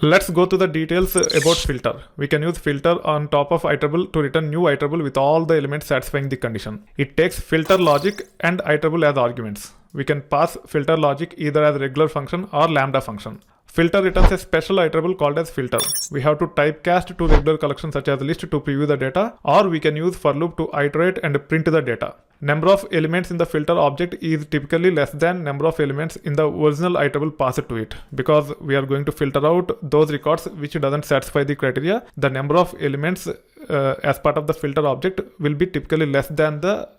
Let's go to the details about filter. We can use filter on top of iterable to return new iterable with all the elements satisfying the condition. It takes filter logic and iterable as arguments. We can pass filter logic either as regular function or lambda function. Filter returns a special iterable called as filter. We have to typecast to regular collection such as list to preview the data, or we can use for loop to iterate and print the data. Number of elements in the filter object is typically less than number of elements in the original iterable passed to it. Because we are going to filter out those records which doesn't satisfy the criteria, the number of elements as part of the filter object will be typically less than the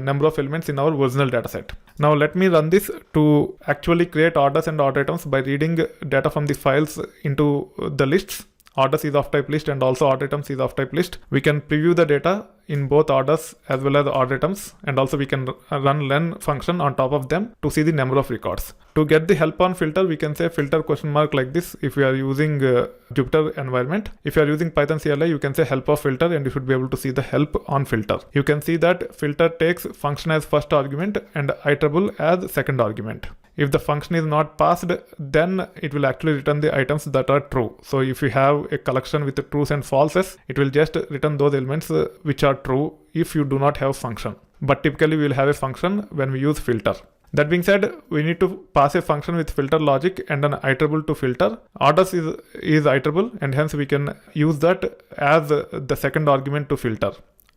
number of elements in our original dataset. Now let me run this to actually create orders and order items by reading data from the files into the lists. Orders is of type list and also order items is of type list. We can preview the data in both orders as well as order items, and also we can run len function on top of them to see the number of records. To get the help on filter, we can say filter ? like this if we are using Jupyter environment. If you are using Python CLI, you can say help of filter and you should be able to see the help on filter. You can see that filter takes function as first argument and iterable as second argument. If the function is not passed, then it will actually return the items that are true. So if you have a collection with trues and falses, it will just return those elements which are true if you do not have function. But typically we will have a function when we use filter. That being said, we need to pass a function with filter logic and an iterable to filter. Orders is iterable, and hence we can use that as the second argument to filter.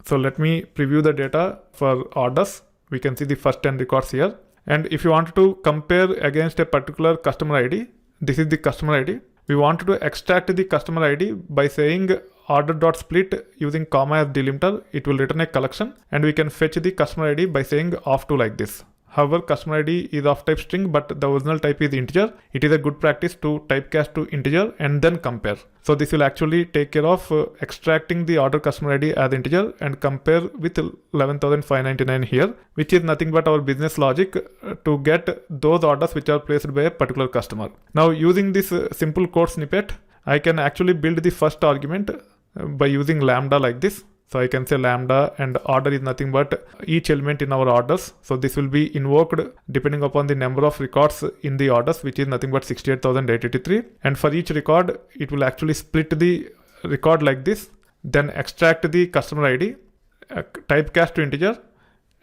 So let me preview the data for orders. We can see the first 10 records here. And if you want to compare against a particular customer ID, this is the customer ID. We want to extract the customer ID by saying order.split using comma as delimiter. It will return a collection, and we can fetch the customer ID by saying off2 like this. However, customer ID is of type string, but the original type is integer. It is a good practice to typecast to integer and then compare. So this will actually take care of extracting the order customer ID as integer and compare with 11,599 here, which is nothing but our business logic to get those orders which are placed by a particular customer. Now using this simple code snippet, I can actually build the first argument by using lambda like this. So I can say lambda, and order is nothing but each element in our orders. So this will be invoked depending upon the number of records in the orders, which is nothing but 68,883. And for each record, it will actually split the record like this, then extract the customer ID, typecast to integer,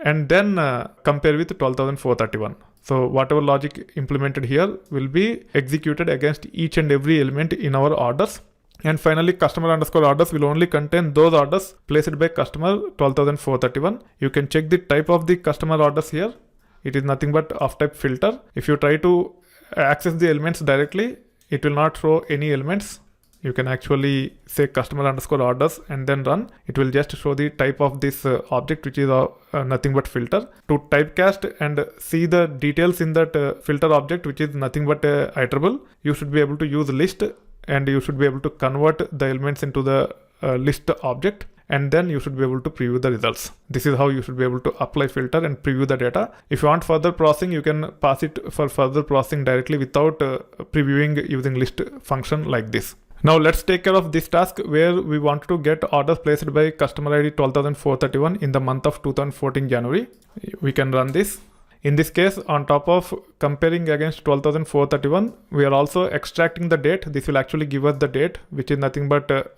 and then compare with 12,431. So whatever logic implemented here will be executed against each and every element in our orders. And finally, customer underscore orders will only contain those orders placed by customer 12,431. You can check the type of the customer orders here. It is nothing but of type filter. If you try to access the elements directly, it will not show any elements. You can actually say customer underscore orders and then run. It will just show the type of this object, which is nothing but filter. To typecast and see the details in that filter object, which is nothing but iterable, you should be able to use list, and you should be able to convert the elements into the list object, and then you should be able to preview the results. This is how you should be able to apply filter and preview the data. If you want further processing, you can pass it for further processing directly without previewing using list function like this. Now let's take care of this task where we want to get orders placed by customer ID 12,431 in the month of 2014 January. We can run this. In this case, on top of comparing against 12,431, we are also extracting the date. This will actually give us the date, which is nothing but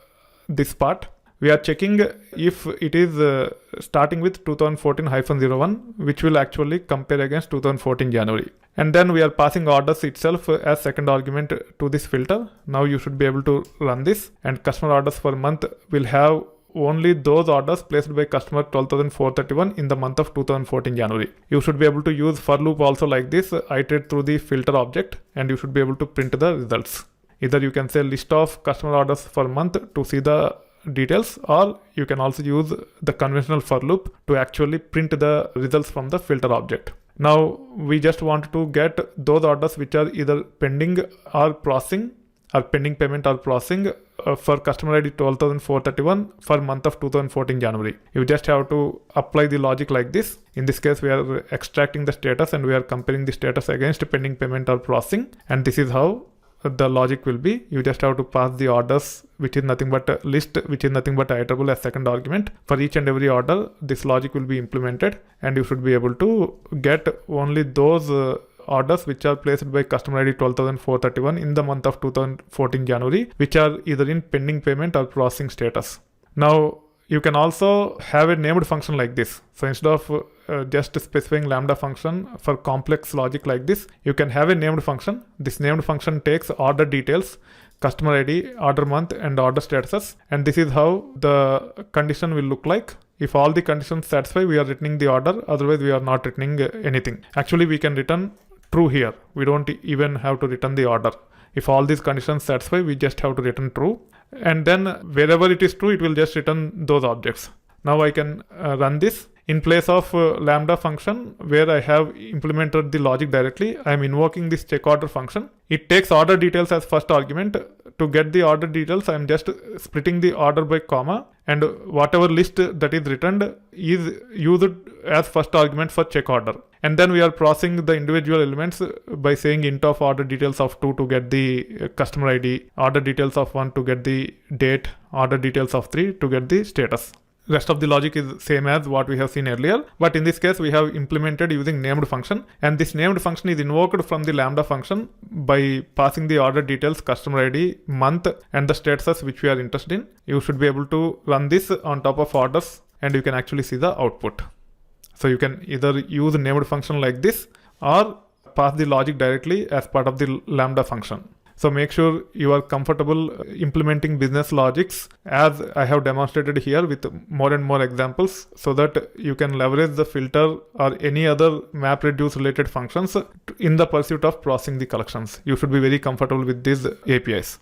this part. We are checking if it is starting with 2014-01, which will actually compare against 2014 January. And then we are passing orders itself as second argument to this filter. Now you should be able to run this, and customer orders per month will have only those orders placed by customer 12,431 in the month of 2014 January. You should be able to use for loop also like this, iterate through the filter object, and you should be able to print the results. Either you can say list of customer orders per month to see the details, or you can also use the conventional for loop to actually print the results from the filter object. Now we just want to get those orders which are either pending or processing, or pending payment or processing for customer ID 12,431 for month of 2014 January. You just have to apply the logic like this. In this case, we are extracting the status and we are comparing the status against pending payment or processing. And this is how the logic will be. You just have to pass the orders, which is nothing but a list, which is nothing but iterable as second argument. For each and every order, this logic will be implemented, and you should be able to get only those orders which are placed by customer ID 12,431 in the month of 2014 January, which are either in pending payment or processing status. Now, you can also have a named function like this. So instead of just specifying lambda function for complex logic like this, you can have a named function. This named function takes order details, customer ID, order month, and order statuses. And this is how the condition will look like. If all the conditions satisfy, we are returning the order. Otherwise, we are not returning anything. Actually, we can return true here. We don't even have to return the order. If all these conditions satisfy, we just have to return true. And then wherever it is true, it will just return those objects. Now I can run this. In place of lambda function, where I have implemented the logic directly, I am invoking this check order function. It takes order details as first argument. To get the order details, I am just splitting the order by comma, and whatever list that is returned is used as first argument for check order. And then we are processing the individual elements by saying int of order details of 2 to get the customer ID, order details of 1 to get the date, order details of 3 to get the status. Rest of the logic is same as what we have seen earlier, but in this case we have implemented using named function, and this named function is invoked from the lambda function by passing the order details, customer ID, month, and the statuses which we are interested in. You should be able to run this on top of orders, and you can actually see the output. So you can either use a named function like this or pass the logic directly as part of the lambda function. So make sure you are comfortable implementing business logics as I have demonstrated here with more and more examples, so that you can leverage the filter or any other MapReduce related functions in the pursuit of processing the collections. You should be very comfortable with these APIs.